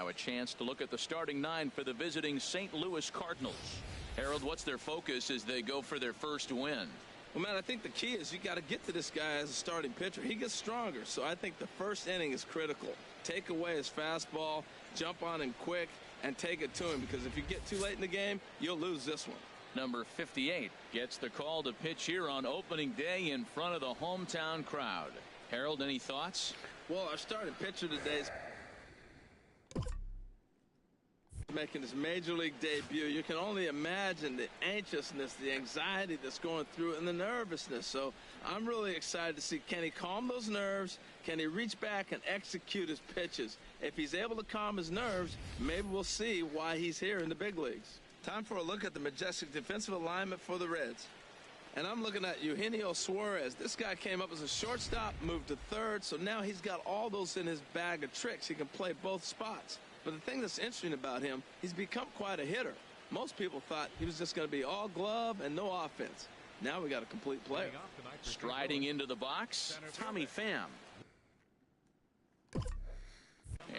Now a chance to look at the starting nine for the visiting St. Louis Cardinals. Harold, what's their focus as they go for their first win? Well, man, I think the key is you got to get to this guy as a starting pitcher. He gets stronger, so I think the first inning is critical. Take away his fastball, jump on him quick, and take it to him, because if you get too late in the game, you'll lose this one. Number 58 gets the call to pitch here on opening day in front of the hometown crowd. Harold, any thoughts? Well, our starting pitcher today is making his major league debut. You can only imagine the anxiousness, the anxiety that's going through it, and the nervousness. So I'm really excited to see, can he calm those nerves? Can he reach back and execute his pitches? If he's able to calm his nerves, maybe we'll see why he's here in the big leagues. Time for a look at the majestic defensive alignment for the Reds. And I'm looking at Eugenio Suarez. This guy came up as a shortstop, moved to third, so now he's got all those in his bag of tricks. He can play both spots. But the thing that's interesting about him, he's become quite a hitter. Most people thought he was just going to be all glove and no offense. Now we got a complete player. Striding into the box, Tommy Pham.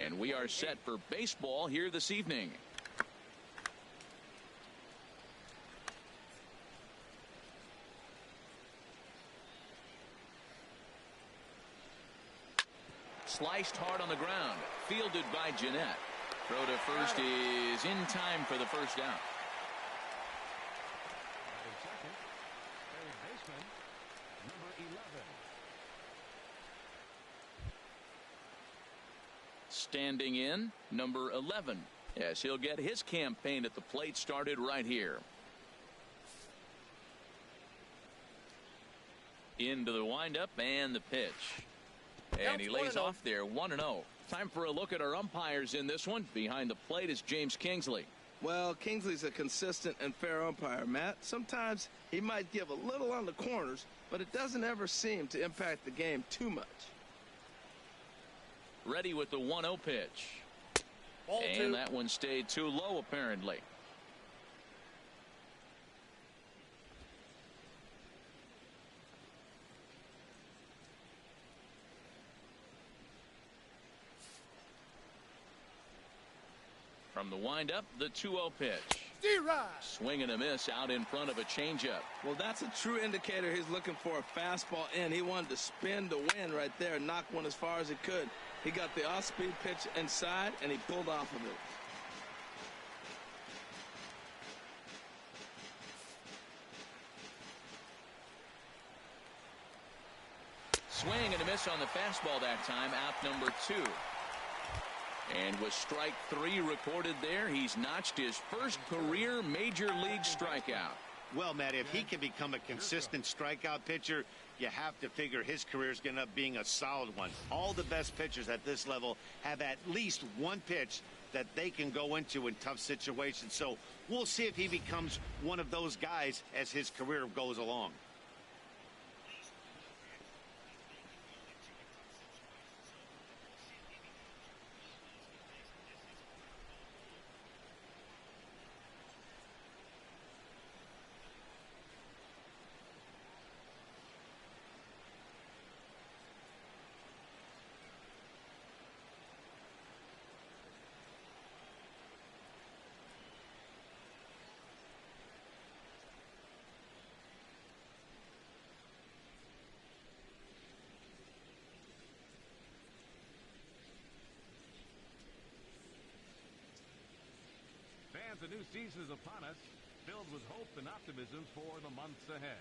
And we are set for baseball here this evening. Sliced hard on the ground, fielded by Jeanette. Throw to first is in time for the first down. Second, third baseman, number 11. Standing in, number 11. Yes, he'll get his campaign at the plate started right here. Into the windup and the pitch. And he lays off there 1-0. Time for a look at our umpires in this one. Behind the plate is James Kingsley. Well, Kingsley's a consistent and fair umpire, Matt. Sometimes he might give a little on the corners, but it doesn't ever seem to impact the game too much. Ready with the 1-0 pitch. Ball and two. That one stayed too low, apparently. From the windup, the 2-0 pitch. Swing and a miss out in front of a changeup. Well, that's a true indicator he's looking for a fastball in. He wanted to spin to win right there and knock one as far as he could. He got the off-speed pitch inside, and he pulled off of it. Swing and a miss on the fastball that time, out number 2. And with strike 3 recorded there, he's notched his first career major league strikeout. Well, Matt, if he can become a consistent strikeout pitcher, you have to figure his career is going to end up being a solid one. All the best pitchers at this level have at least one pitch that they can go into in tough situations. So we'll see if he becomes one of those guys as his career goes along. A new season is upon us, filled with hope and optimism for the months ahead.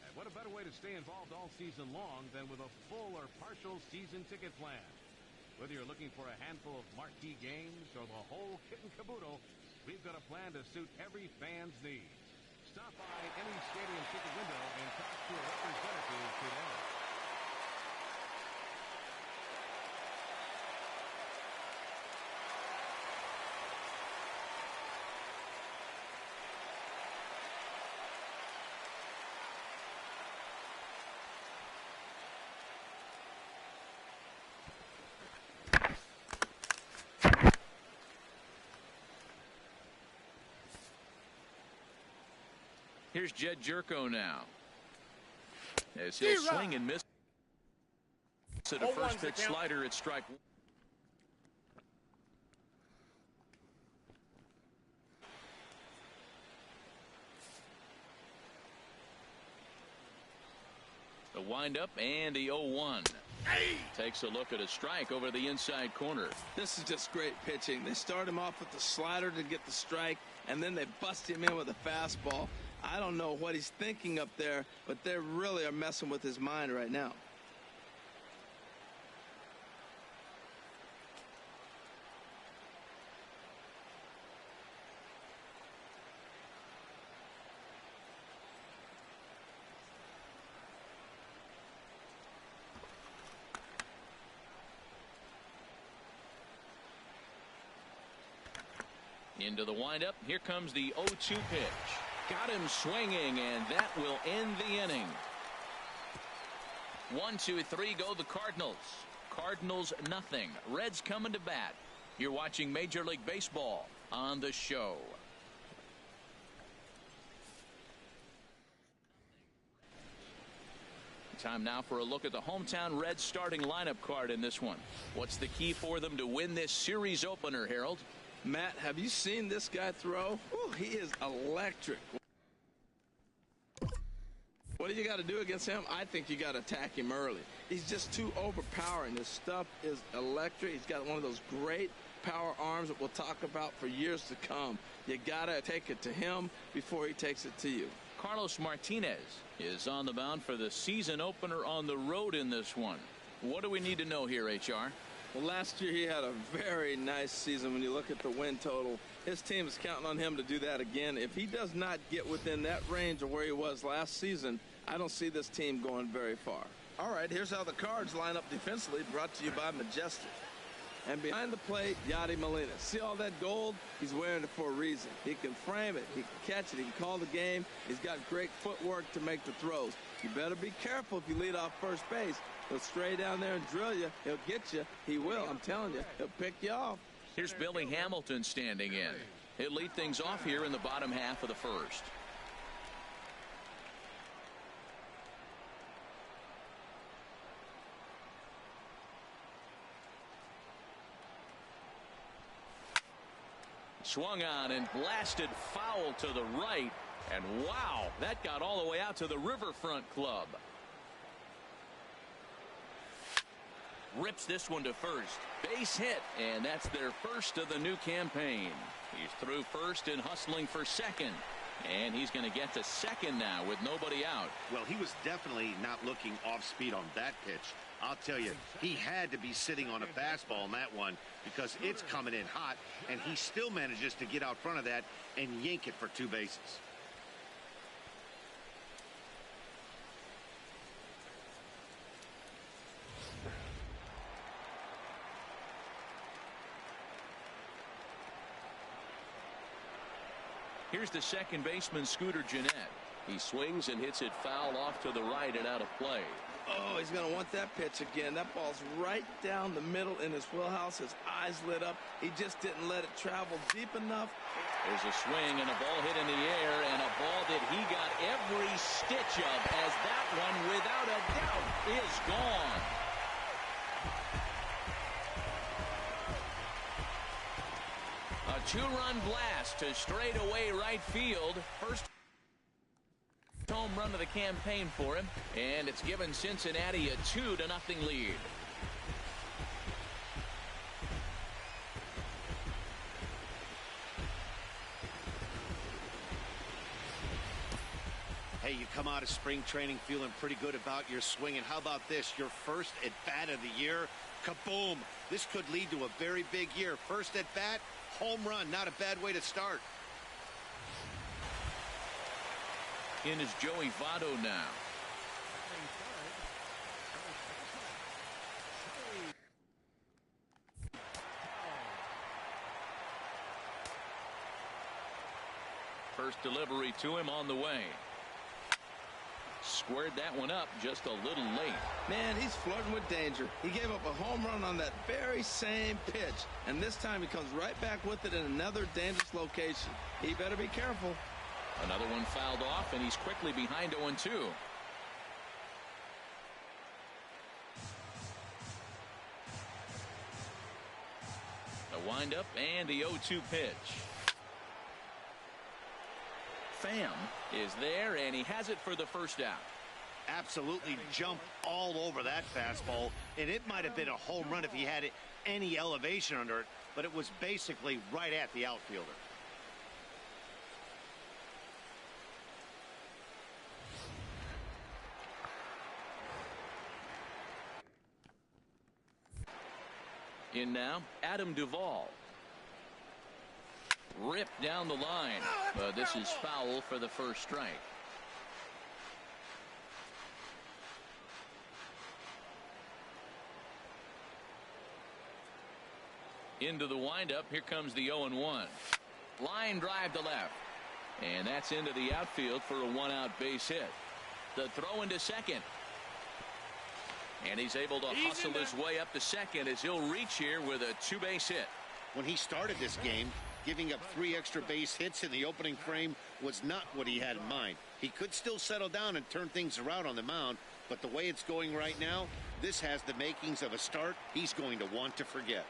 And what a better way to stay involved all season long than with a full or partial season ticket plan. Whether you're looking for a handful of marquee games or the whole kit and caboodle, we've got a plan to suit every fan's needs. Stop by any stadium ticket window and talk to a representative today. Here's Jed Jerko now. As he'll swing and miss at a first pitch slider at strike 1. windup and the 0-1. Takes a look at a strike over the inside corner. This is just great pitching. They start him off with the slider to get the strike, and then they bust him in with a fastball. I don't know what he's thinking up there, but they really are messing with his mind right now. Into the windup. Here comes the 0-2 pitch. Got him swinging, and that will end the inning. 1, 2, 3 go the Cardinals. Cardinals nothing. Reds coming to bat. You're watching Major League Baseball on the show. Time now for a look at the hometown Reds starting lineup card in this one. What's the key for them to win this series opener, Harold? Matt, have you seen this guy throw? Whew, he is electric. What do you got to do against him? I think you got to attack him early. He's just too overpowering. His stuff is electric. He's got one of those great power arms that we'll talk about for years to come. You got to take it to him before he takes it to you. Carlos Martinez is on the mound for the season opener on the road in this one. What do we need to know here, HR? Well, last year he had a very nice season when you look at the win total. His team is counting on him to do that again. If he does not get within that range of where he was last season, I don't see this team going very far. All right, here's how the Cards line up defensively, brought to you by Majestic. And behind the plate, Yadi Molina. See all that gold? He's wearing it for a reason. He can frame it. He can catch it. He can call the game. He's got great footwork to make the throws. You better be careful if you lead off first base. He'll stray down there and drill you. He'll get you. He will. I'm telling you. He'll pick you off. Here's Billy Hamilton standing in. He'll lead things off here in the bottom half of the first. Swung on and blasted foul to the right. And wow, that got all the way out to the Riverfront Club. Rips this one to first. Base hit, and that's their first of the new campaign. He's through first and hustling for second. And he's going to get to second now with nobody out. Well, he was definitely not looking off speed on that pitch. I'll tell you, he had to be sitting on a fastball on that one because it's coming in hot, and he still manages to get out front of that and yank it for 2 bases. Here's the second baseman, Scooter Gennett. He swings and hits it foul off to the right and out of play. Oh, he's going to want that pitch again. That ball's right down the middle in his wheelhouse. His eyes lit up. He just didn't let it travel deep enough. There's a swing and a ball hit in the air, and a ball that he got every stitch of, as that one, without a doubt, is gone. A 2-run blast to straightaway right field. First home run of the campaign for him, and it's given Cincinnati a 2-0 lead. Hey, you come out of spring training feeling pretty good about your swing, and how about this? Your first at bat of the year, kaboom! This could lead to a very big year. First at bat, home run. Not a bad way to start. In is Joey Votto now. First delivery to him on the way. Squared that one up just a little late. Man, he's flirting with danger. He gave up a home run on that very same pitch, and this time he comes right back with it in another dangerous location. He better be careful. Another one fouled off, and he's quickly behind 0-2. A windup and the 0-2 pitch. Pham is there, and he has it for the first out. absolutely jumped all over that fastball, and it might have been a home run if he had any elevation under it, but it was basically right at the outfielder. In now, Adam Duvall. Ripped down the line, but this is foul for the first strike. Into the windup, here comes the 0-1. Line drive to left, and that's into the outfield for a one-out base hit. The throw into second. And he's able to hustle his way up to second as he'll reach here with a two-base hit. When he started this game, giving up 3 extra base hits in the opening frame was not what he had in mind. He could still settle down and turn things around on the mound, but the way it's going right now, this has the makings of a start he's going to want to forget.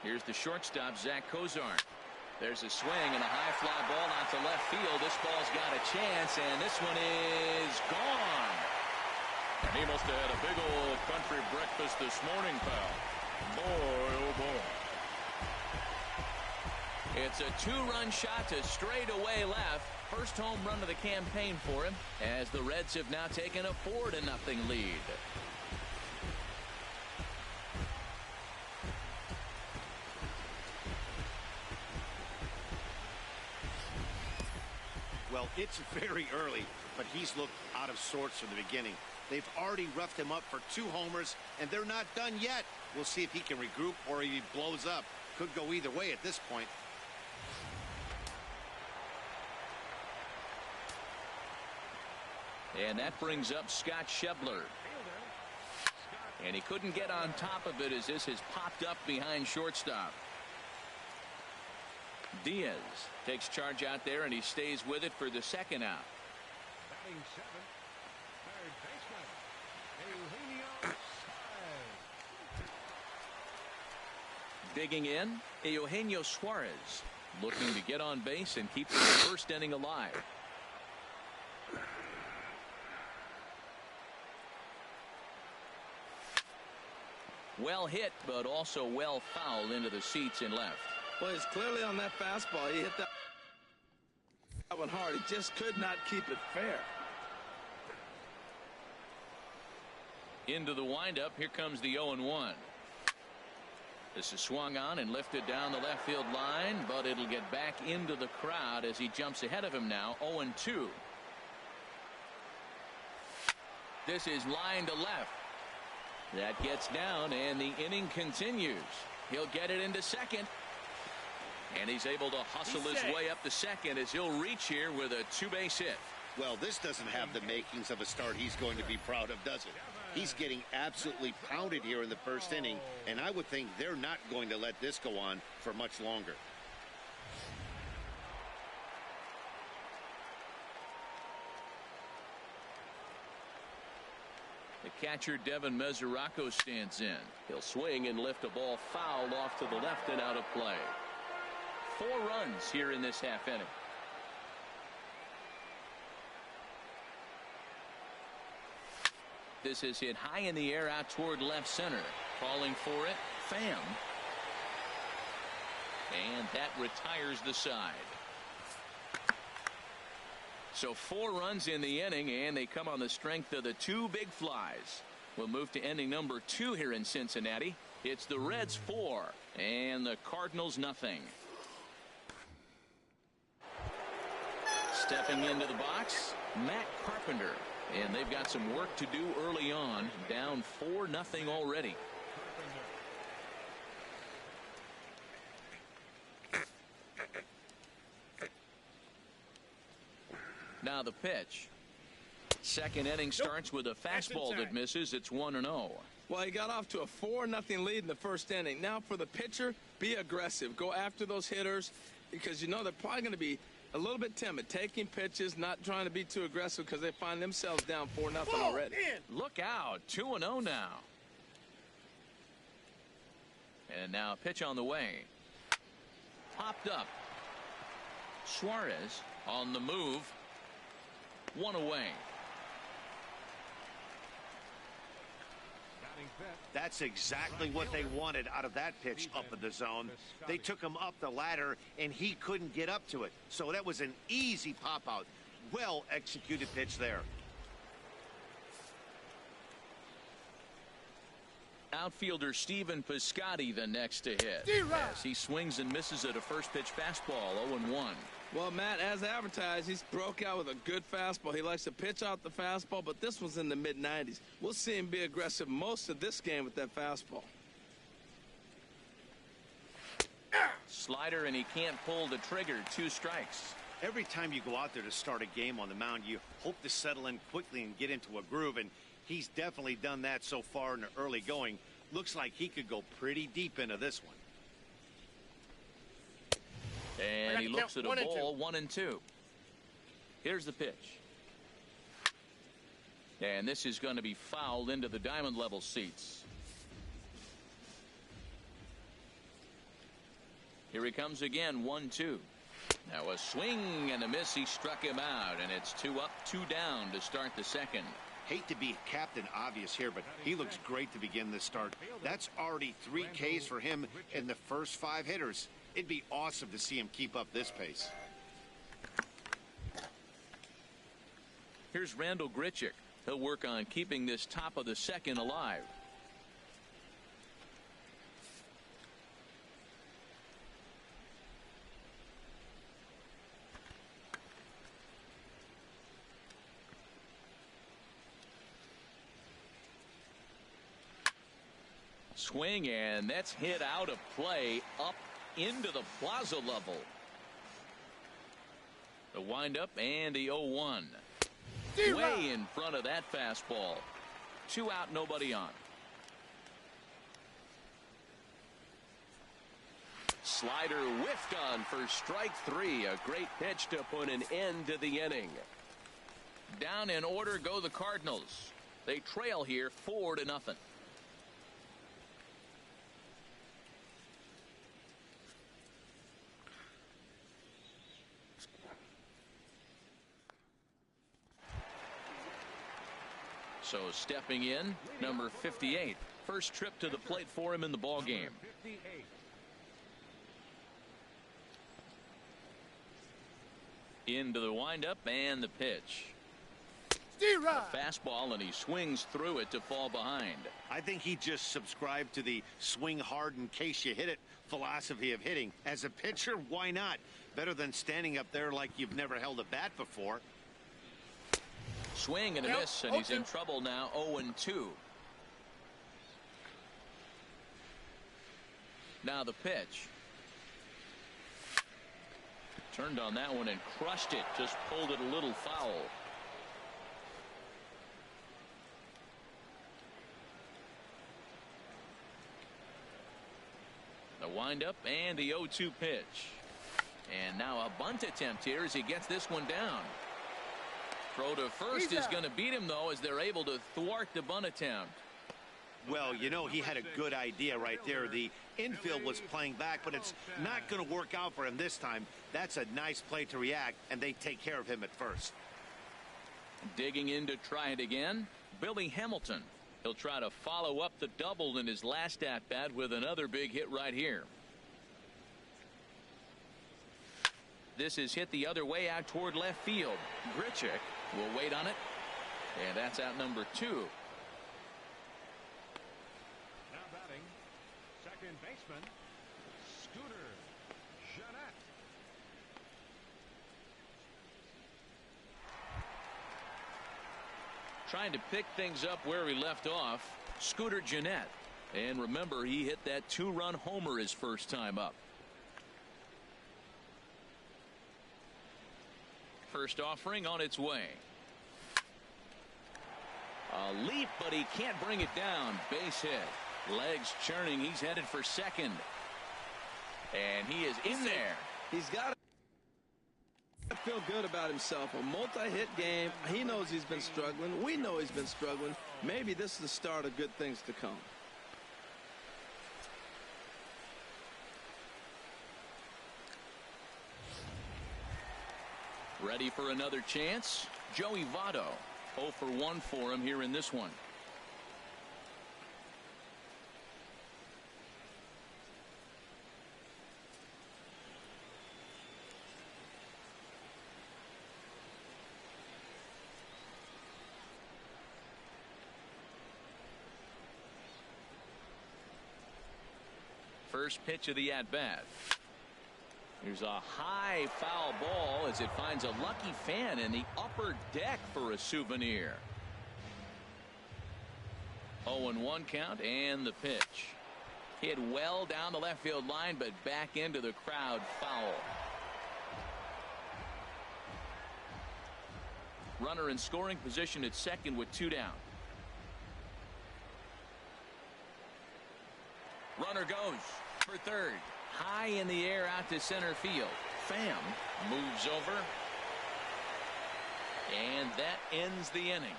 Here's the shortstop, Zach Cozart. There's a swing and a high fly ball out to left field. This ball's got a chance, and this one is gone. And he must have had a big old country breakfast this morning, pal. Boy, oh boy. It's a 2-run shot to straightaway left. First home run of the campaign for him, as the Reds have now taken a 4-0 lead. Well, it's very early, but he's looked out of sorts from the beginning. They've already roughed him up for 2 homers, and they're not done yet. We'll see if he can regroup or if he blows up. Could go either way at this point. And that brings up Scott Schebler. And he couldn't get on top of it as this has popped up behind shortstop. Diaz takes charge out there, and he stays with it for the second out. Batting 7th, third baseman, Eugenio Suarez. Digging in, Eugenio Suarez, looking to get on base and keep the first inning alive. Well hit, but also well fouled into the seats and left. Well, he's clearly on that fastball. He hit that one hard. He just could not keep it fair. Into the windup, here comes the 0-1. This is swung on and lifted down the left field line, but it'll get back into the crowd as he jumps ahead of him now. 0-2. This is line to left. That gets down, and the inning continues. He'll get it into second. And he's able to hustle his way up to second as he'll reach here with a 2-base hit. Well, this doesn't have the makings of a start he's going to be proud of, does it? He's getting absolutely pounded here in the first inning, and I would think they're not going to let this go on for much longer. The catcher, Devin Mesoraco, stands in. He'll swing and lift a ball foul off to the left and out of play. 4 runs here in this half inning. This is hit high in the air out toward left center. Calling for it, Pham. And that retires the side. So 4 runs in the inning, and they come on the strength of the 2 big flies. We'll move to inning number 2 here in Cincinnati. It's the Reds 4 and the Cardinals nothing. Stepping into the box, Matt Carpenter. And they've got some work to do early on. Down 4-0 already. Now the pitch. Second inning starts with a fastball that misses. It's 1-0. Well, he got off to a 4-0 lead in the first inning. Now for the pitcher, be aggressive. Go after those hitters because you know they're probably going to be a little bit timid, taking pitches, not trying to be too aggressive because they find themselves down 4-0 already. Look out, 2-0 now. And now a pitch on the way. Popped up. Suarez on the move. one away. That's exactly what they wanted out of that pitch up in the zone. They took him up the ladder, and he couldn't get up to it. So that was an easy pop-out. Well-executed pitch there. Outfielder Steven Piscotty the next to hit. As he swings and misses at a first pitch fastball, 0-1. Well, Matt, as advertised, he's broke out with a good fastball. He likes to pitch out the fastball, but this one's in the mid-90s. We'll see him be aggressive most of this game with that fastball. Slider, and he can't pull the trigger. 2 strikes. Every time you go out there to start a game on the mound, you hope to settle in quickly and get into a groove, and he's definitely done that so far in the early going. Looks like he could go pretty deep into this one. And he looks at a ball, 1-2. Here's the pitch. And this is going to be fouled into the diamond level seats. Here he comes again, 1-2. Now a swing and a miss. He struck him out, and it's 2 up, 2 down to start the second. Hate to be Captain Obvious here, but he looks great to begin this start. That's already 3 Ks for him in the first 5 hitters. It'd be awesome to see him keep up this pace. Here's Randall Grichuk. He'll work on keeping this top of the second alive. Swing, and that's hit out of play up into the plaza level. The windup and the 0-1. Way in front of that fastball. 2 out, nobody on. Slider whiffed on for strike 3. A great pitch to put an end to the inning. Down in order go the Cardinals. They trail here 4-0. So stepping in, number 58. First trip to the plate for him in the ball game. Into the windup and the pitch. A fastball, and he swings through it to fall behind. I think he just subscribed to the swing hard in case you hit it philosophy of hitting. As a pitcher, why not? Better than standing up there like you've never held a bat before. Swing and a miss, and he's in trouble now. 0-2. Now the pitch. Turned on that one and crushed it. Just pulled it a little foul. The windup and the 0-2 pitch. And now a bunt attempt here as he gets this one down. Throw to first is going to beat him, though, as they're able to thwart the bunt attempt. Well, you know, he had a good idea right there. The infield was playing back, but it's not going to work out for him this time. That's a nice play to react, and they take care of him at first. Digging in to try it again, Billy Hamilton. He'll try to follow up the double in his last at-bat with another big hit right here. This is hit the other way out toward left field. Grichuk will wait on it, and that's out number 2. Now batting, second baseman, Scooter Jeanette. Trying to pick things up where he left off, Scooter Jeanette. And remember, he hit that 2-run homer his first time up. First offering on its way. A leap, but he can't bring it down. Base hit. Legs churning. He's headed for second. And he is in there. He's got to feel good about himself. A multi-hit game. He knows he's been struggling. We know he's been struggling. Maybe this is the start of good things to come. Ready for another chance? Joey Votto. 0 for 1 for him here in this one. First pitch of the at-bat. Here's a high foul ball as it finds a lucky fan in the upper deck for a souvenir. 0-1 count and the pitch. Hit well down the left field line, but back into the crowd, foul. Runner in scoring position at second with 2 down. Runner goes for third. High in the air out to center field. Pham moves over. And that ends the inning.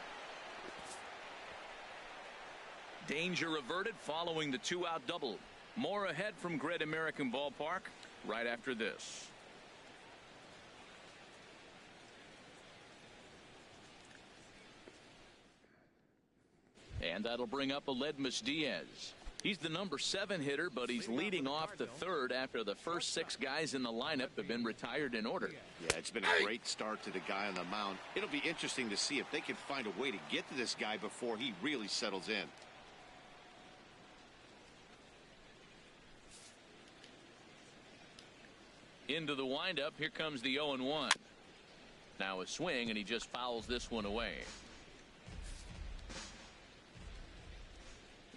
Danger averted following the 2-out double. More ahead from Great American Ballpark right after this. And that'll bring up Aledmys Diaz. He's the number 7 hitter, but he's leading off the third after the first 6 guys in the lineup have been retired in order. Yeah, it's been a great start to the guy on the mound. It'll be interesting to see if they can find a way to get to this guy before he really settles in. Into the windup. Here comes the 0-1. Now a swing, and he just fouls this one away.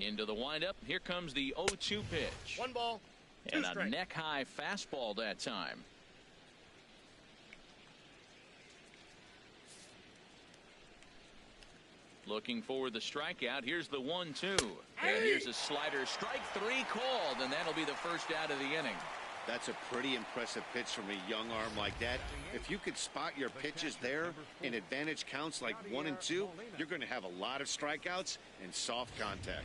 Into the windup. Here comes the 0-2 pitch. 1 ball. And a neck-high fastball that time. Looking for the strikeout. Here's the 1-2. And here's a slider. Strike 3 called, and that'll be the first out of the inning. That's a pretty impressive pitch from a young arm like that. If you could spot your pitches there in advantage counts like 1 and 2, you're going to have a lot of strikeouts and soft contact.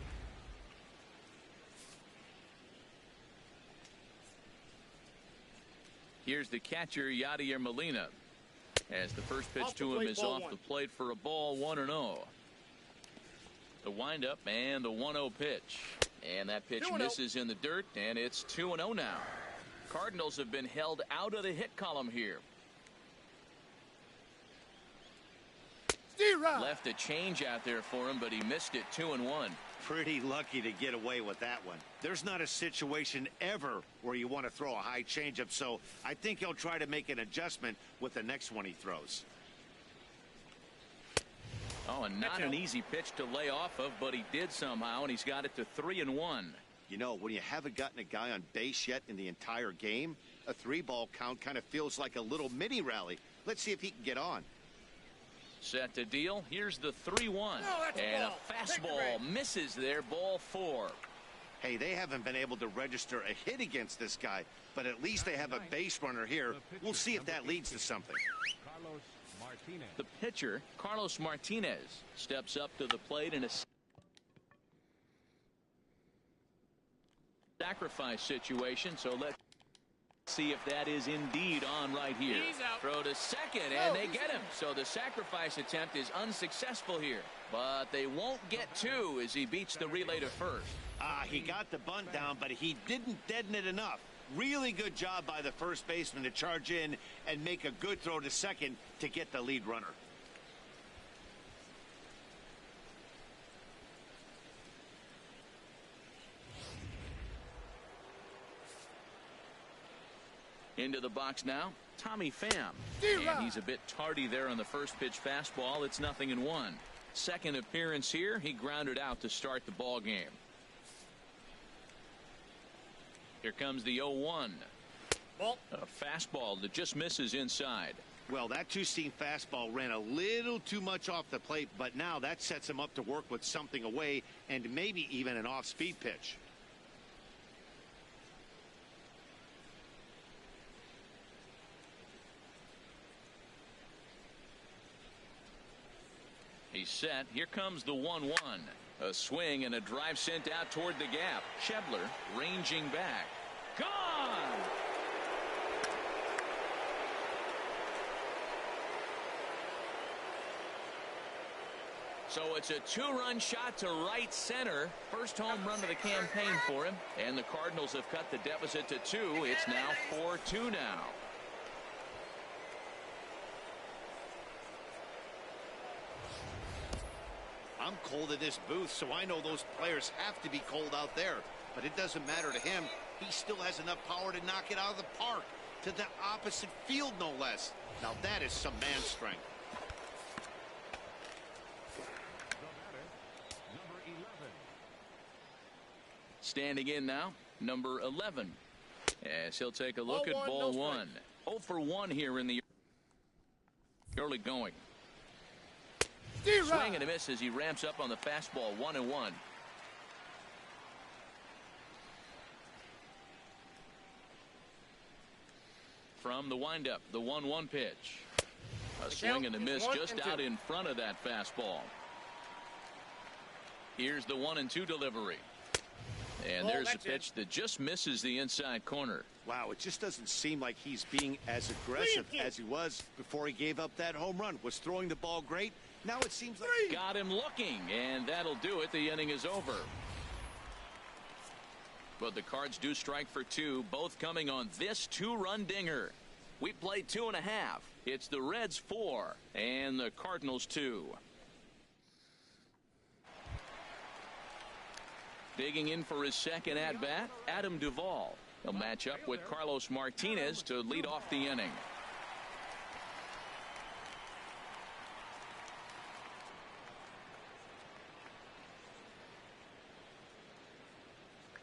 Here's the catcher, Yadier Molina, as the first pitch to him is off the plate for a ball, 1-0. The windup and the 1-0 pitch. And that pitch misses in the dirt, and it's 2-0 now. Cardinals have been held out of the hit column here. Left a change out there for him, but he missed it. 2-1. Pretty lucky to get away with that one. There's not a situation ever where you want to throw a high changeup, so I think he'll try to make an adjustment with the next one he throws. Oh, and not an easy pitch to lay off of, but he did somehow, and he's got it to 3-1. You know, when you haven't gotten a guy on base yet in the entire game, a 3-ball count kind of feels like a little mini rally. Let's see if he can get on. Set to deal. Here's the 3-1. And a fastball misses there. Ball 4. Hey, they haven't been able to register a hit against this guy, but at least they have a base runner here. We'll see if that leads to something. The pitcher, Carlos Martinez, steps up to the plate in a sacrifice situation. So let's see if that is indeed on right here. Throw to second, and they get him. So the sacrifice attempt is unsuccessful here, but they won't get 2 as he beats the relay to first. He got the bunt down, but he didn't deaden it enough. Really good job by the first baseman to charge in and make a good throw to second to get the lead runner. Into the box now, Tommy Pham. And he's a bit tardy there on the first pitch fastball. It's 0-1. Second appearance here. He grounded out to start the ball game. Here comes the 0-1. A fastball that just misses inside. Well, that two-seam fastball ran a little too much off the plate, but now that sets him up to work with something away and maybe even an off-speed pitch. He's set. Here comes the 1-1. A swing and a drive sent out toward the gap. Schebler ranging back. Gone! So it's a 2-run shot to right center. First home run of the campaign for him. And the Cardinals have cut the deficit to 2. It's now 4-2 now. I'm cold in this booth, so I know those players have to be cold out there. But it doesn't matter to him. He still has enough power to knock it out of the park. To the opposite field, no less. Now that is some man strength. Number 11. Standing in now, number 11. As he'll take a look at ball 1. 0 for 1 here in the early going. Swing and a miss as he ramps up on the fastball. 1-1. From the windup, the 1-1 pitch. A swing and a miss just out in front of that fastball. Here's the 1-2 delivery. And there's a pitch that just misses the inside corner. Wow, it just doesn't seem like he's being as aggressive as he was before he gave up that home run. Was throwing the ball great. Now it seems like... Got him looking, and that'll do it. The inning is over. But the Cards do strike for 2, both coming on this 2-run dinger. We played 2.5. It's the Reds 4 and the Cardinals 2. Digging in for his second at-bat, Adam Duvall. He'll match up with Carlos Martinez to lead off the inning.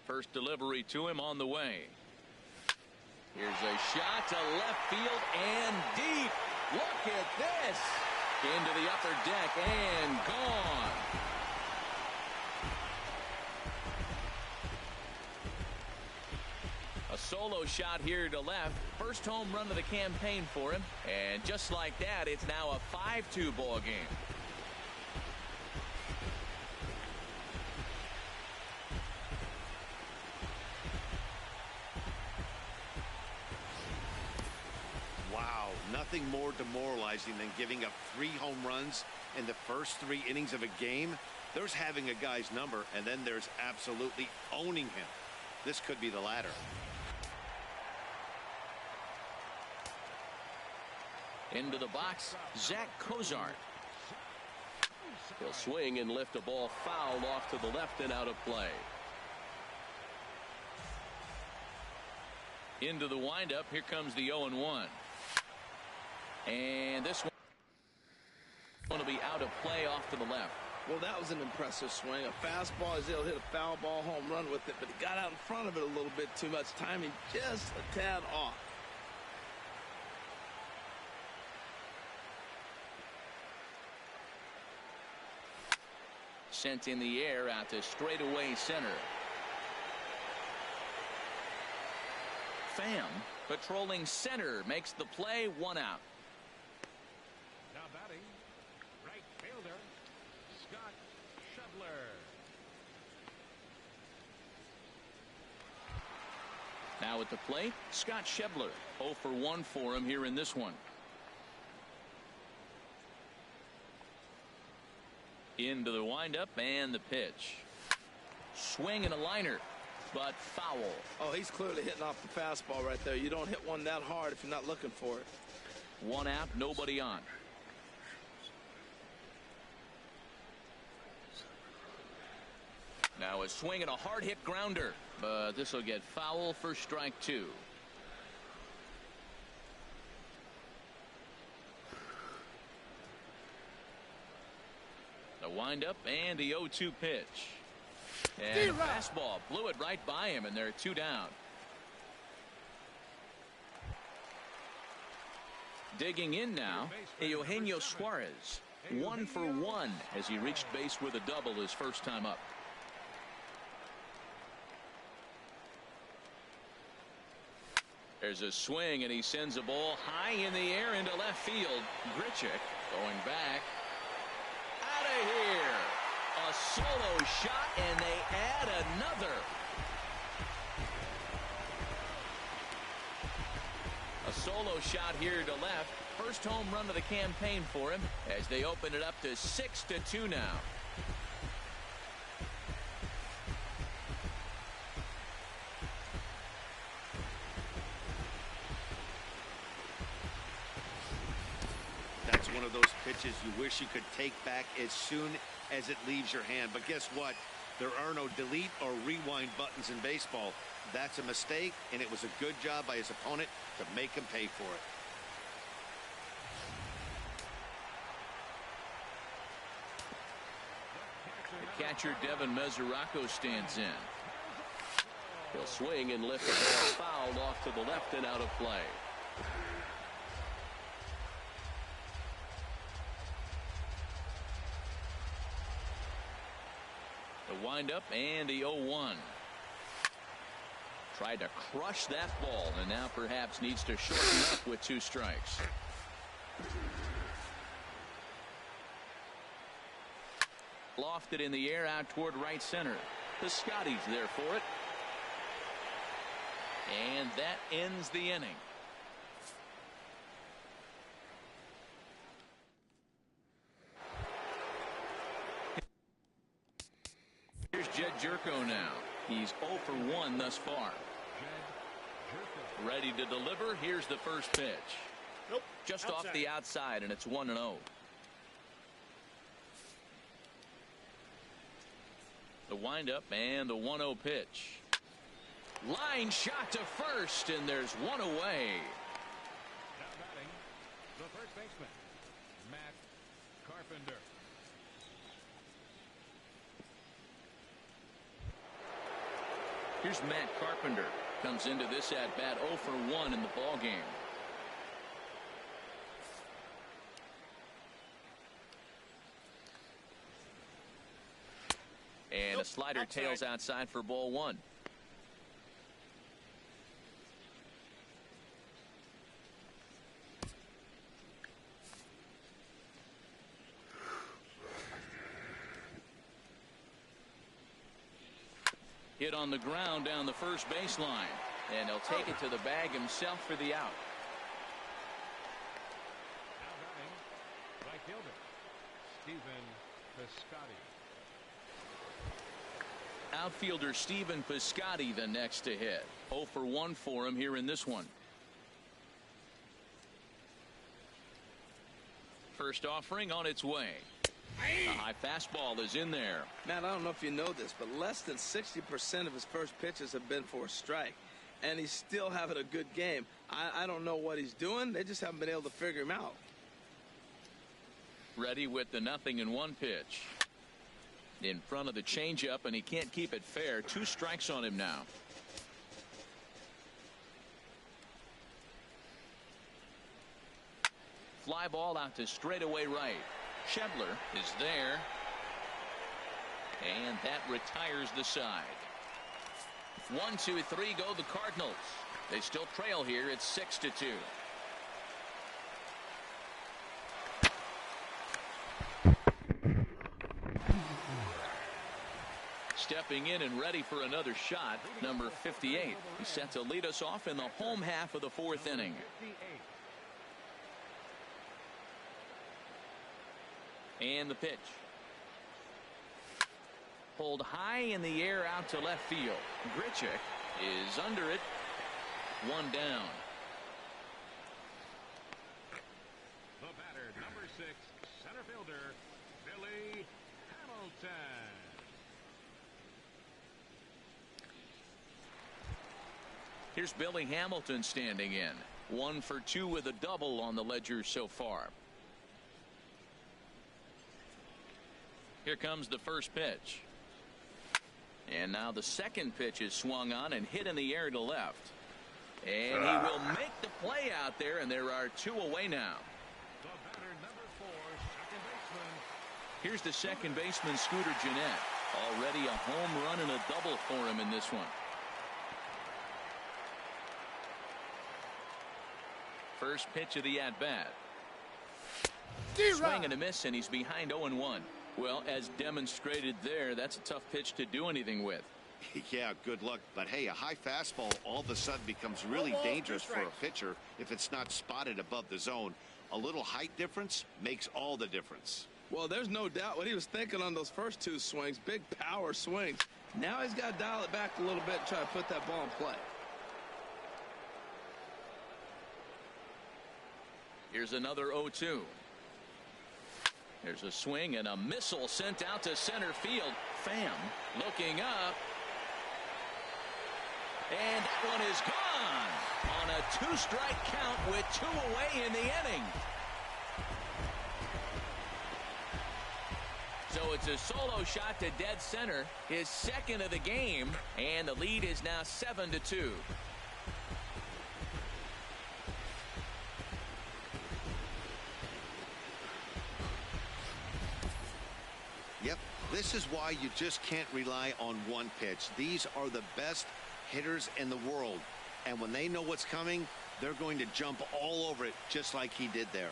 First delivery to him on the way. Here's a shot to left field and deep. Look at this. Into the upper deck and gone. A solo shot here to left. First home run of the campaign for him. And just like that, it's now a 5-2 ball game. Nothing more demoralizing than giving up 3 home runs in the first 3 innings of a game. There's having a guy's number, and then there's absolutely owning him. This could be the latter. Into the box, Zach Cozart. He'll swing and lift a ball foul off to the left and out of play. Into the windup, here comes the 0-1. And this one will be out of play off to the left. Well, that was an impressive swing. A fastball, as he'll hit a foul ball home run with it, but he got out in front of it a little bit too much. Timing just a tad off. Sent in the air out to straightaway center. Pham patrolling center makes the play. 1 out. Now batting, right fielder, Scott Shubler. Now at the plate, Scott Shubler. 0 for 1 for him here in this one. Into the windup and the pitch. Swing and a liner, but foul. Oh, he's clearly hitting off the fastball right there. You don't hit one that hard if you're not looking for it. 1 out, nobody on. Now a swing and a hard hit grounder, but this will get foul for strike 2. The windup and the 0-2 pitch. And a fastball blew it right by him, and they're 2 down. Digging in now, Eugenio Suarez. 1 for 1 as he reached base with a double his first time up. There's a swing, and he sends a ball high in the air into left field. Grichuk going back. Out of here. A solo shot, and they add another. A solo shot here to left. first home run of the campaign for him as they open it up to 6-2 now. That's one of those pitches you wish you could take back as soon as it leaves your hand. But guess what? There are no delete or rewind buttons in baseball. That's a mistake, and it was a good job by his opponent to make him pay for it. The catcher, Devin Mesoraco, stands in. He'll swing and lift the ball fouled off to the left and out of play. The windup and the 0-1. Tried to crush that ball and now perhaps needs to shorten up with 2 strikes. Lofted in the air out toward right center. Piscotty's there for it. And that ends the inning. Here's Jed Jerko now. He's 0 for 1 thus far. Ready to deliver. Here's the first pitch. Nope. Just Outside. off the outside, and it's 1-0. The windup and the 1-0 pitch. Line shot to first, and there's one away. Now batting, the first baseman, Matt Carpenter. Here's Matt Carpenter. Comes into this at bat 0 for 1 in the ball game. And a slider tails outside for ball 1. Hit on the ground down the first baseline, and he'll take it to the bag himself for the out. Now batting, right fielder, Stephen Piscotty. Outfielder Stephen Piscotty the next to hit. 0 for 1 for him here in this one. First offering on its way. A high fastball is in there. Matt, I don't know if you know this, but less than 60% of his first pitches have been for a strike. And he's still having a good game. I don't know what he's doing. They just haven't been able to figure him out. Ready with the 0-1 pitch. In front of the changeup, and he can't keep it fair. 2 strikes on him now. Fly ball out to straightaway right. Schebler is there. And that retires the side. 1, 2, 3 go the Cardinals. They still trail here. It's 6-2. Stepping in and ready for another shot, number 58. He's set to lead us off in the home half of the 4th inning. And the pitch. Pulled high in the air out to left field. Grichuk is under it. 1 down. The batter, number 6, center fielder, Billy Hamilton. Here's Billy Hamilton standing in. 1 for 2 with a double on the ledger so far. Here comes the first pitch. And now the second pitch is swung on and hit in the air to left. And he will make the play out there, and there are 2 away now. The batter, number 4, second baseman. Here's the second baseman, Scooter Gennett. Already a home run and a double for him in this one. First pitch of the at-bat. Swing and a miss, and he's behind 0-1. Well, as demonstrated there, that's a tough pitch to do anything with. Yeah, good luck. But hey, a high fastball all of a sudden becomes really dangerous for a pitcher if it's not spotted above the zone. A little height difference makes all the difference. Well, there's no doubt what he was thinking on those first two swings. Big power swings. Now he's got to dial it back a little bit and try to put that ball in play. Here's another 0-2. There's a swing and a missile sent out to center field. Pham looking up. And that one is gone on a 2-strike count with 2 away in the inning. So it's a solo shot to dead center, his second of the game, and the lead is now 7-2. Yep, this is why you just can't rely on one pitch. These are the best hitters in the world, and when they know what's coming, they're going to jump all over it just like he did there.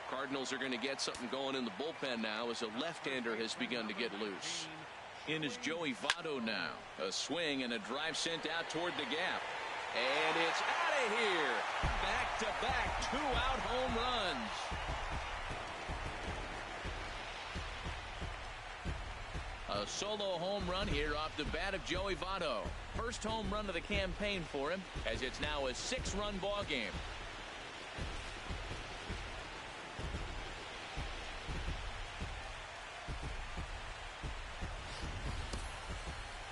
Cardinals are going to get something going in the bullpen now as a left-hander has begun to get loose. In is Joey Votto now. A swing and a drive sent out toward the gap. And it's out of here. Back-to-back 2-out home runs. A solo home run here off the bat of Joey Votto. First home run of the campaign for him, as it's now a 6-run ball game.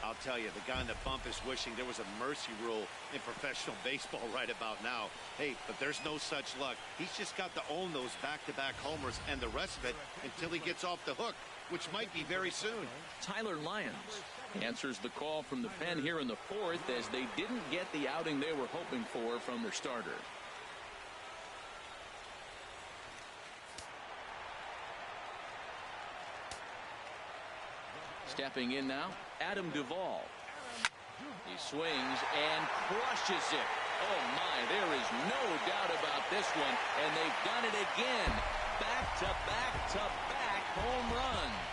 I'll tell you, the guy in the bump is wishing there was a mercy rule in professional baseball right about now. Hey, but there's no such luck. He's just got to own those back-to-back homers and the rest of it until he gets off the hook, which might be very soon. Tyler Lyons answers the call from the pen here in the 4th as they didn't get the outing they were hoping for from their starter. Stepping in now, Adam Duvall. He swings and crushes it. Oh my, there is no doubt about this one, and they've done it again. Back-to-back-to-back home runs.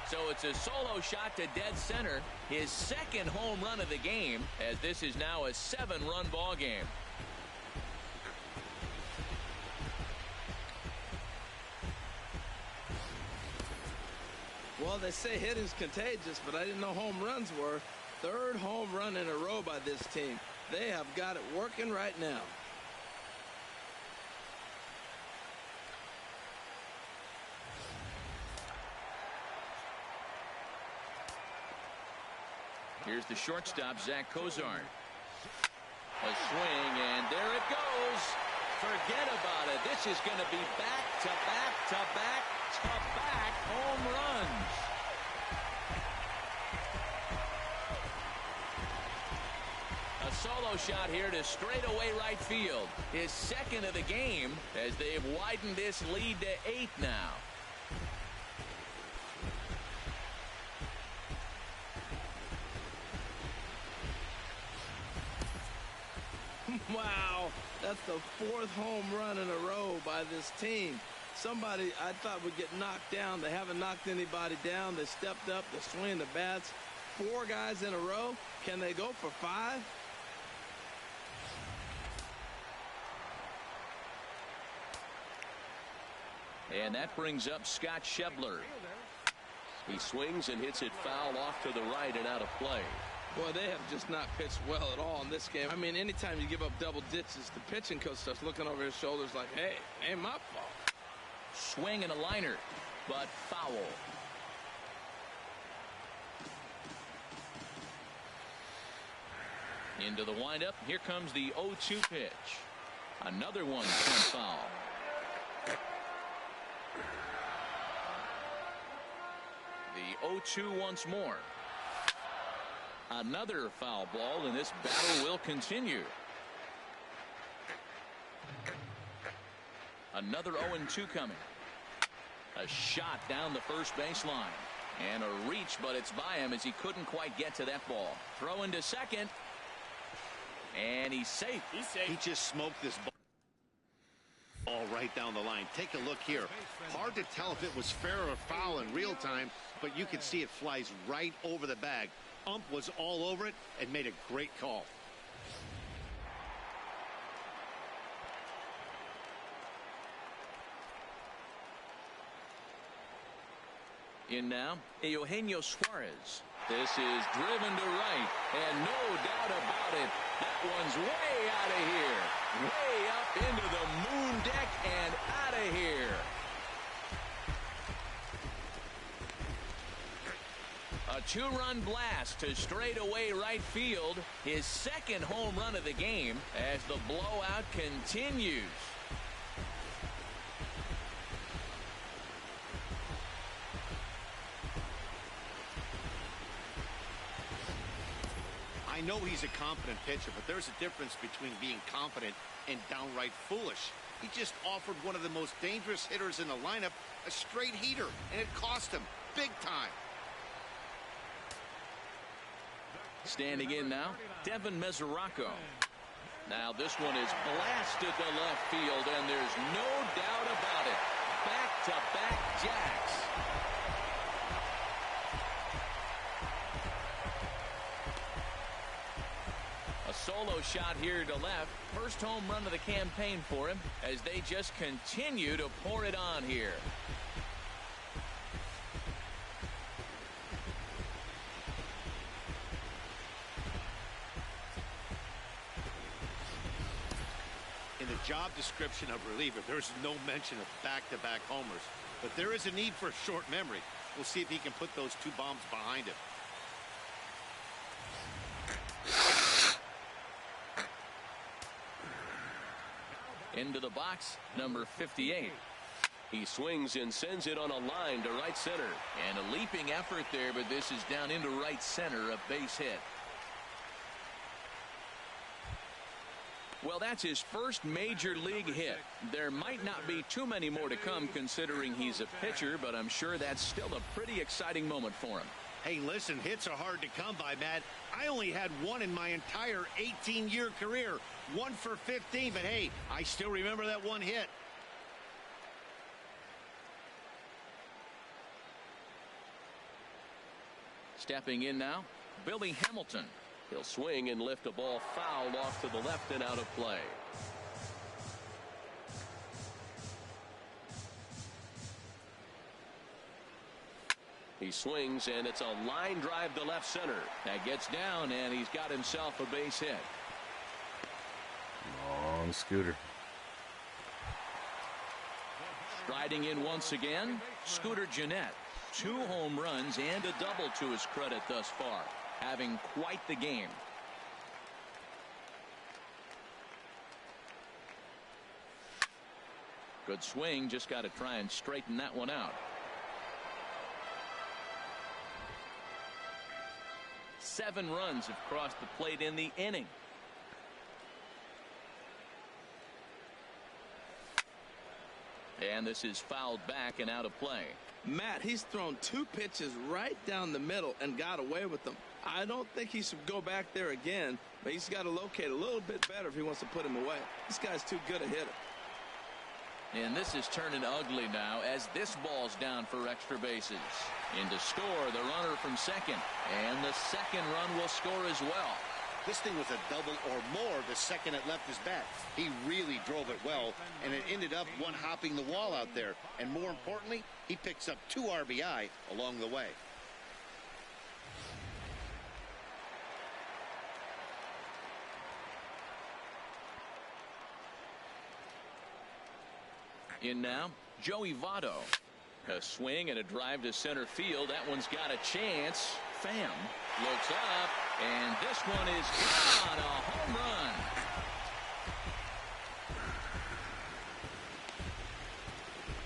So it's a solo shot to dead center, his second home run of the game, as this is now a 7-run ball game. Well, they say hitting's contagious, but I didn't know home runs were. Third home run in a row by this team. They have got it working right now. Here's the shortstop, Zach Cozart. A swing, and there it goes. Forget about it. This is going to be back-to-back-to-back-to-back home runs. A solo shot here to straightaway right field. His second of the game as they've widened this lead to 8 now. Wow, that's the 4th home run in a row by this team. Somebody I thought would get knocked down. They haven't knocked anybody down. They stepped up. They're swinging the bats. 4 guys in a row. Can they go for 5? And that brings up Scott Schebler. He swings and hits it foul off to the right and out of play. Boy, they have just not pitched well at all in this game. I mean, anytime you give up double ditches, the pitching coach starts looking over his shoulders like, hey, ain't my fault. Swing and a liner, but foul. Into the windup. Here comes the 0-2 pitch. Another one sent foul. The 0-2 once more. Another foul ball, and this battle will continue. Another 0-2 coming. A shot down the first baseline. And a reach, but it's by him as he couldn't quite get to that ball. Throw into second. And he's safe. He just smoked this ball. All right down the line. Take a look here. Hard to tell if it was fair or foul in real time, but you can see it flies right over the bag. Ump was all over it and made a great call. In now, Eugenio Suarez. This is driven to right, and no doubt about it, that one's way out of here. Way up into the moon deck and out of here. A two-run blast to straightaway right field. His second home run of the game as the blowout continues. I know he's a competent pitcher, but there's a difference between being confident and downright foolish. He just offered one of the most dangerous hitters in the lineup a straight heater, and it cost him big time. Standing in now, Devin Mesoraco. Now this one is blasted to left field, and there's no doubt about it. Back-to-back jacks. A solo shot here to left. First home run of the campaign for him as they just continue to pour it on here. In the job description of reliever, there's no mention of back-to-back homers. But there is a need for short memory. We'll see if he can put those two bombs behind him. Into the box, number 58. He swings and sends it on a line to right center. And a leaping effort there, but this is down into right center, a base hit. Well, that's his first major league hit. There might not be too many more to come considering he's a pitcher, but I'm sure that's still a pretty exciting moment for him. Hey, listen, hits are hard to come by, Matt. I only had one in my entire 18-year career. 1 for 15, but hey, I still remember that one hit. Stepping in now, Billy Hamilton. He'll swing and lift a ball foul off to the left and out of play. He swings, and it's a line drive to left center. That gets down, and he's got himself a base hit. Long Scooter. Striding in once again, Scooter Gennett. 2 home runs and a double to his credit thus far. Having quite the game. Good swing, just got to try and straighten that one out. 7 runs have crossed the plate in the inning. And this is fouled back and out of play. Matt, he's thrown 2 pitches right down the middle and got away with them. I don't think he should go back there again, but he's got to locate a little bit better if he wants to put him away. This guy's too good a hitter. And this is turning ugly now as this ball's down for extra bases. In to score, the runner from second. And the second run will score as well. This thing was a double or more the second it left his bat. He really drove it well, and it ended up one-hopping the wall out there. And more importantly, he picks up 2 RBI along the way. In now, Joey Votto. A swing and a drive to center field. That one's got a chance. Pham looks up, and this one is gone. A home run.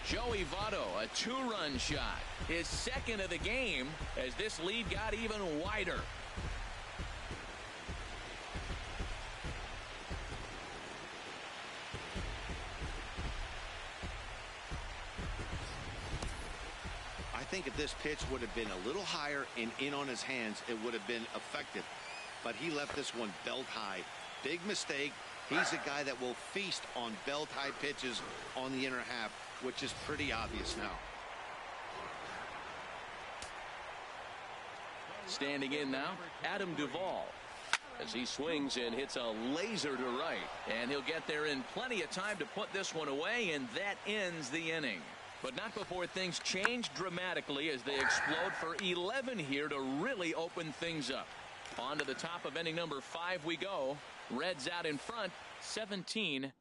Joey Votto, a 2-run shot. His second of the game as this lead got even wider. I think if this pitch would have been a little higher and in on his hands, it would have been effective. But he left this one belt high. Big mistake, He's a guy that will feast on belt-high pitches on the inner half, which is pretty obvious now. Standing in now, Adam Duvall, as he swings and hits a laser to right. And he'll get there in plenty of time to put this one away, and that ends the inning. But not before things change dramatically as they explode for 11 here to really open things up. On to the top of inning number 5 we go. Reds out in front, 17-2.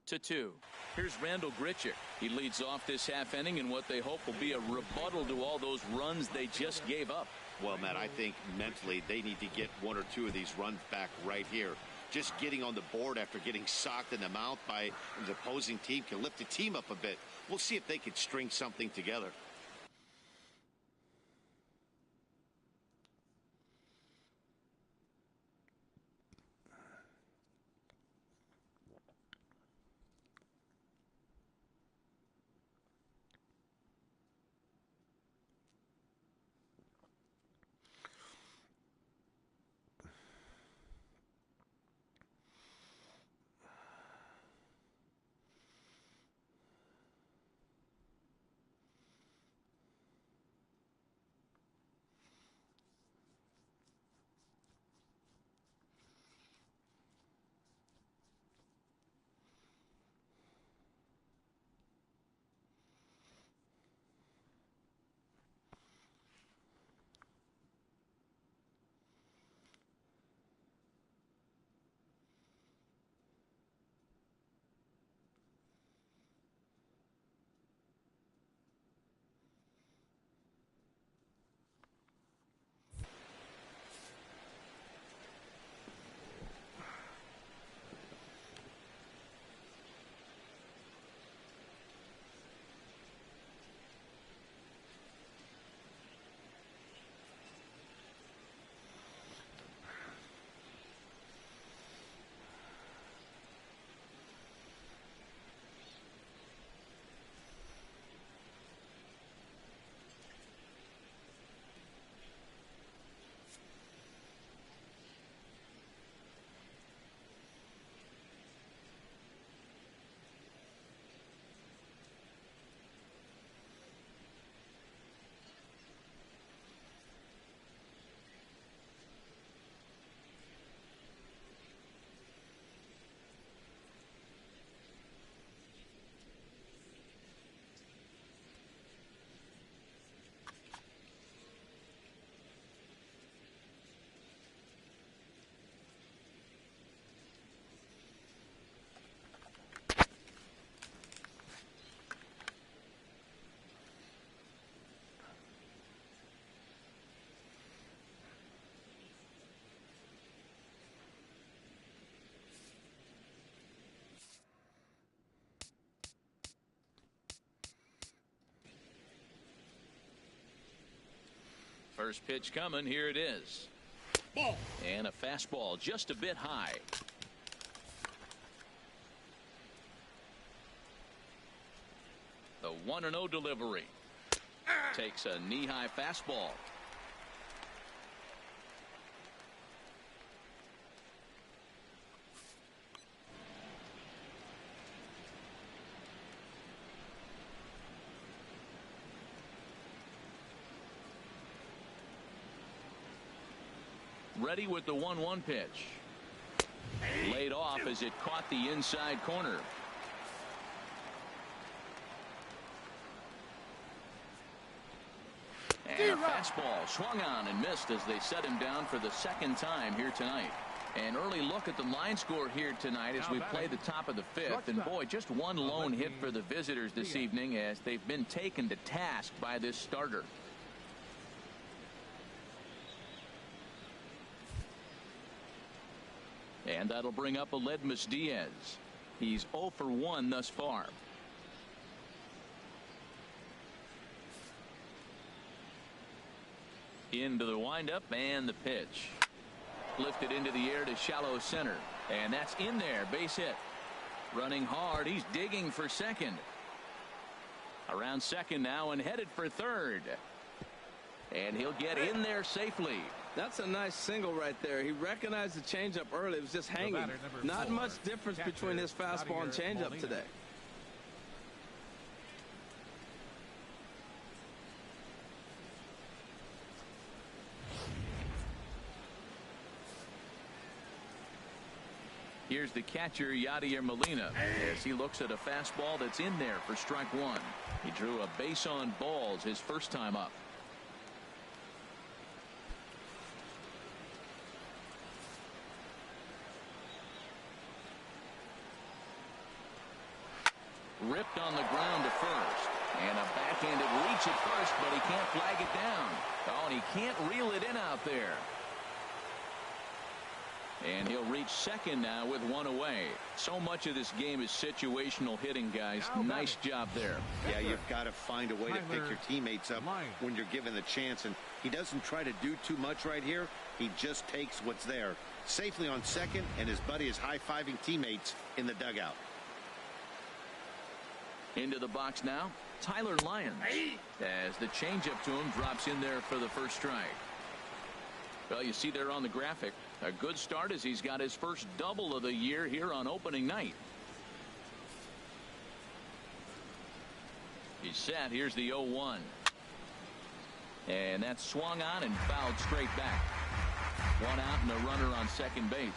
Here's Randall Grichuk. He leads off this half inning in what they hope will be a rebuttal to all those runs they just gave up. Well, Matt, I think mentally they need to get 1 or 2 of these runs back right here. Just getting on the board after getting socked in the mouth by the opposing team can lift the team up a bit. We'll see if they can string something together. First pitch coming. Here it is. Ball. And a fastball just a bit high. The 1-0 delivery. Takes a knee-high fastball. Ready with the 1-1 pitch. Laid off as it caught the inside corner. And a fastball swung on and missed as they set him down for the second time here tonight. An early look at the line score here tonight as we play the top of the 5th. And boy, just one lone hit for the visitors this evening as they've been taken to task by this starter. And that'll bring up Aledmus Diaz. He's 0 for 1 thus far. Into the windup and the pitch. Lifted into the air to shallow center. And that's in there. Base hit. Running hard. He's digging for second. Around second now and headed for third. And he'll get in there safely. That's a nice single right there. He recognized the changeup early. It was just hanging. Not much difference between his fastball and changeup today. Here's the catcher, Yadier Molina, as he looks at a fastball that's in there for strike one. He drew a base on balls his first time up. Ripped on the ground to first. And a backhanded reach at first, but he can't flag it down. Oh, and he can't reel it in out there. And he'll reach second now with one away. So much of this game is situational hitting, guys. Nice job there. Yeah, you've got to find a way to pick your teammates up when you're given the chance. And he doesn't try to do too much right here. He just takes what's there. Safely on second, and his buddy is high-fiving teammates in the dugout. Into the box now, Tyler Lyons. As the changeup to him drops in there for the first strike. Well, you see there on the graphic, a good start as he's got his first double of the year here on opening night. He's set. Here's the 0-1. And that's swung on and fouled straight back. One out and a runner on second base.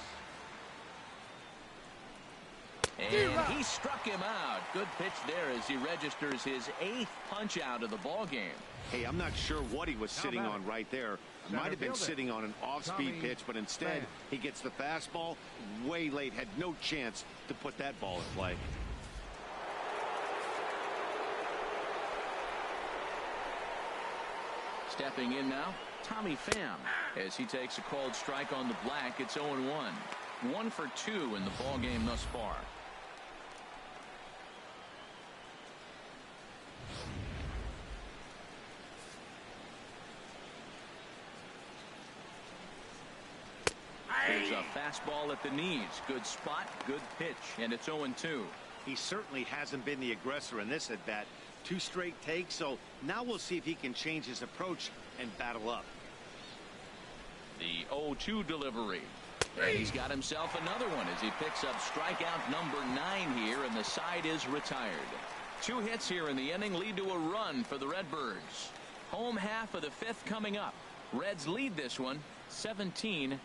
And he struck him out. Good pitch there as he registers his 8th punch out of the ball game. Hey, I'm not sure what he was sitting on right there. Might have been sitting on an off-speed pitch, but instead he gets the fastball way late. Had no chance to put that ball in play. Stepping in now, Tommy Pham, as he takes a called strike on the black. It's 0-1. 1 for 2 in the ball game thus far. There's a fastball at the knees. Good spot, good pitch, and it's 0-2. He certainly hasn't been the aggressor in this at bat. 2 straight takes, so now we'll see if he can change his approach and battle up. The 0-2 delivery. And he's got himself another one as he picks up strikeout number 9 here, and the side is retired. 2 hits here in the inning lead to a run for the Redbirds. Home half of the 5th coming up. Reds lead this one 17-3.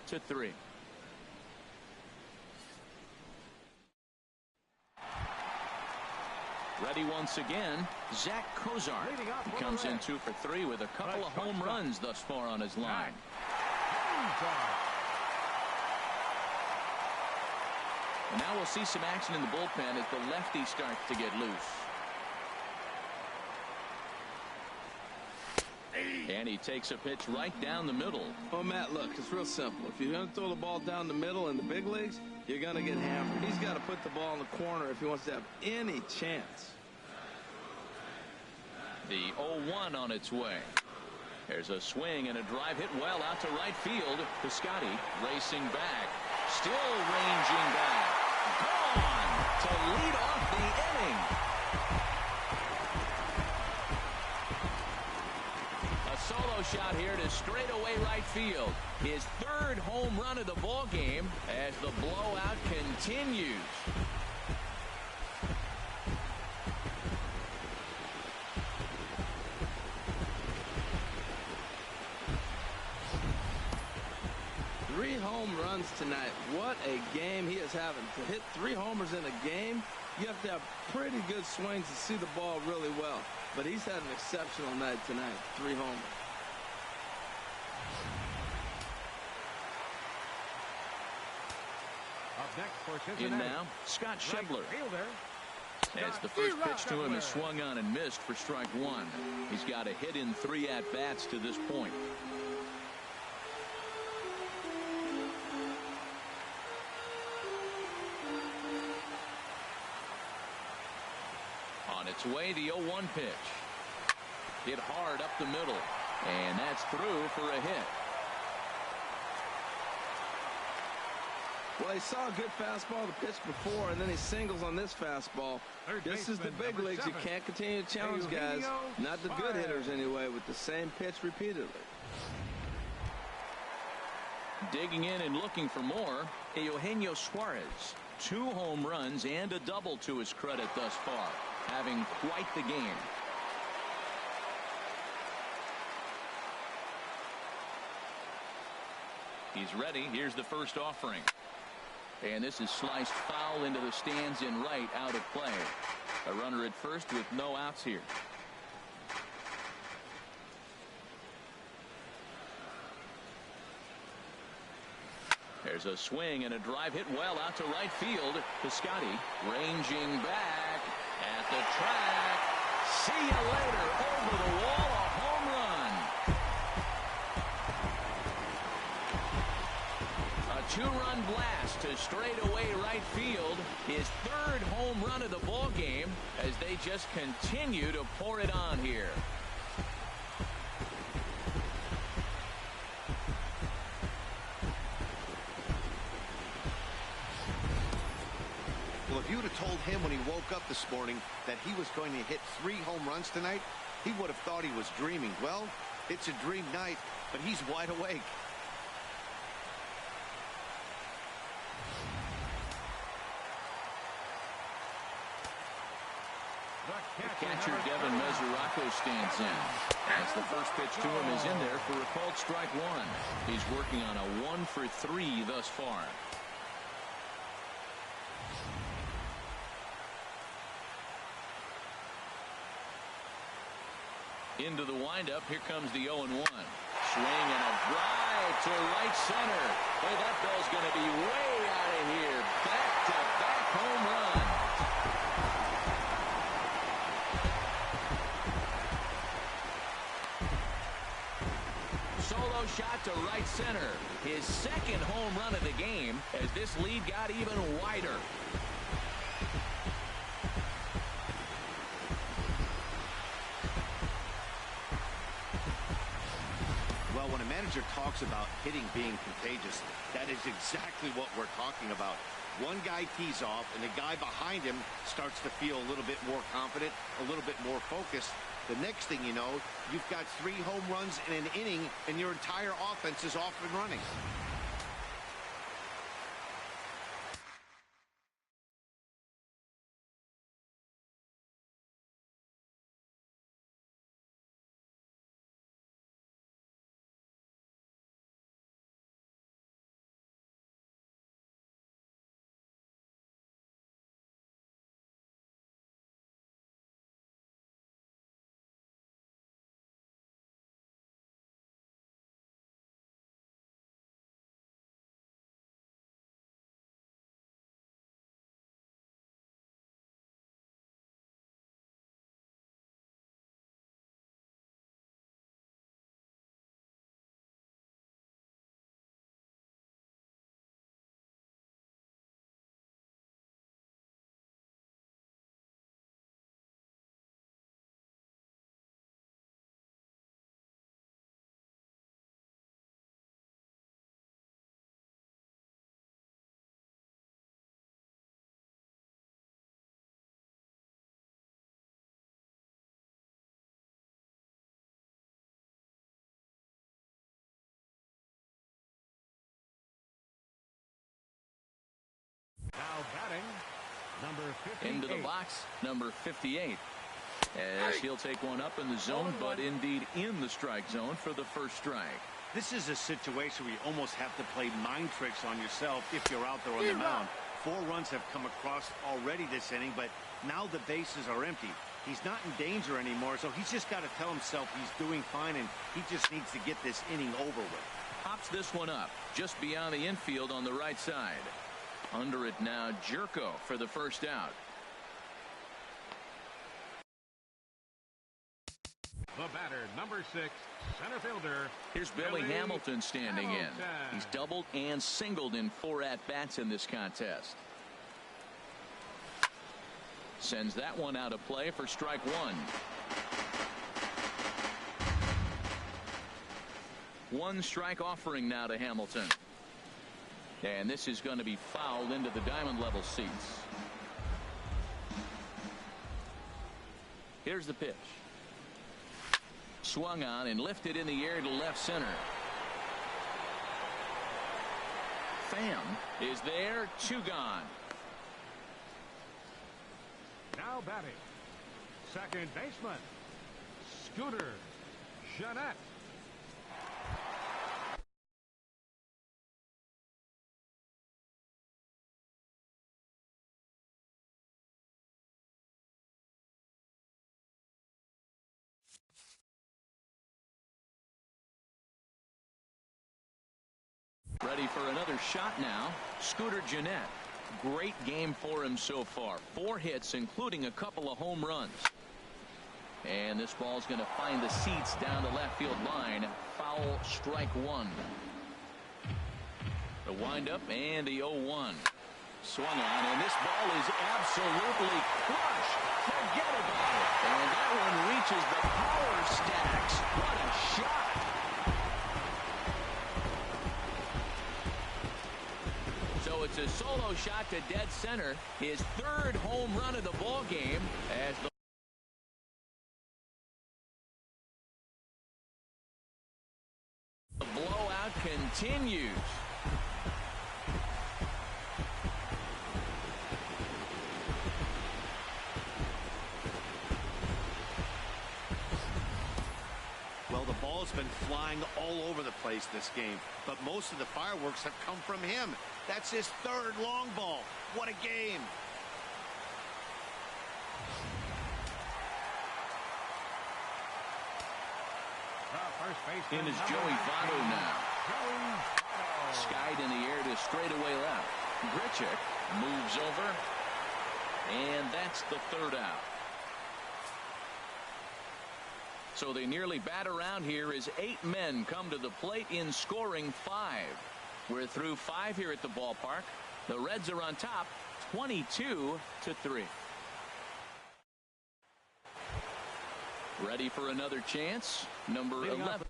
Ready once again, Zach Kozar. He comes in 2 for 3 with a couple of home runs thus far on his line. And now we'll see some action in the bullpen as the lefty starts to get loose. And he takes a pitch right down the middle. Oh, Matt, look, it's real simple. If you're going to throw the ball down the middle in the big leagues, you're going to get hammered. He's got to put the ball in the corner if he wants to have any chance. The 0-1 on its way. There's a swing and a drive hit well out to right field. Piscotty racing back. Still ranging back. Gone to lead off the inning. A solo shot here to straightaway right field. His 3rd home run of the ball game as the blowout continues. Home runs tonight. What a game he is having. To hit 3 homers in a game, you have to have pretty good swings to see the ball really well. But he's had an exceptional night tonight. 3 homers. Up next for in now, Scott Schebler. As the first pitch to him is swung on and missed for strike 1. He's got a hit in 3 at-bats to this point. On its way, the 0-1 pitch. Hit hard up the middle. And that's through for a hit. Well, he saw a good fastball the pitch before, and then he singles on this fastball. This is the big leagues. You can't continue to challenge guys, not the good hitters anyway, with the same pitch repeatedly. Digging in and looking for more, Eugenio Suarez. 2 home runs and a double to his credit thus far, having quite the game. He's ready. Here's the first offering. And this is sliced foul into the stands in right, out of play. A runner at first with no outs here. There's a swing and a drive hit well out to right field. Piscotty ranging back at the track. See you later. Over the wall, a home run. A 2-run blast to straightaway right field. His 3rd home run of the ball game as they just continue to pour it on here. Well, if you would have told him when he woke up this morning that he was going to hit 3 home runs tonight, he would have thought he was dreaming. Well, it's a dream night, but he's wide awake. Catcher Devin Mesoraco stands in. As the first pitch to him is in there for a called strike 1. He's working on a 1-for-3 thus far. Into the windup. Here comes the 0-1. Swing and a drive to right center. Boy, that ball's going to be way out of here. Back-to-back home run. Solo shot to right center. His 2nd home run of the game as this lead got even wider. Well, when a manager talks about hitting being contagious, that is exactly what we're talking about. One guy tees off, and the guy behind him starts to feel a little bit more confident, a little bit more focused. The next thing you know, you've got 3 home runs in an inning, and your entire offense is off and running. Now batting, number 58. Into the box, number 58. As he'll take one up in the zone, but indeed in the strike zone for the first strike. This is a situation where you almost have to play mind tricks on yourself if you're out there on the mound. 4 runs have come across already this inning, but now the bases are empty. He's not in danger anymore, so he's just got to tell himself he's doing fine, and he just needs to get this inning over with. Pops this one up just beyond the infield on the right side. Under it now, Jerko for the first out. The batter, number 6, center fielder. Here's Billy Hamilton standing in. He's doubled and singled in 4 at-bats in this contest. Sends that one out of play for strike 1. 1 strike offering now to Hamilton. And this is going to be fouled into the diamond level seats. Here's the pitch. Swung on and lifted in the air to left center. Pham is there, 2 gone. Now batting, second baseman, Scooter Gennett. Ready for another shot now. Scooter Gennett. Great game for him so far. 4 hits, including a couple of home runs. And this ball's going to find the seats down the left field line. Foul, strike 1. The windup and the 0-1. Swung on, and this ball is absolutely crushed. Forget about it. And that one reaches the power stacks. What a shot. So it's a solo shot to dead center. His 3rd home run of the ball game as the blowout continues. Well, the ball's been flying all over the place this game, but most of the fireworks have come from him. That's his 3rd long ball. What a game. In is Joey Votto now. Skied in the air to straightaway left. Grichuk moves over, and that's the 3rd out. So they nearly bat around here as 8 men come to the plate in scoring 5. We're through 5 here at the ballpark. The Reds are on top, 22-3. Ready for another chance. Number 11.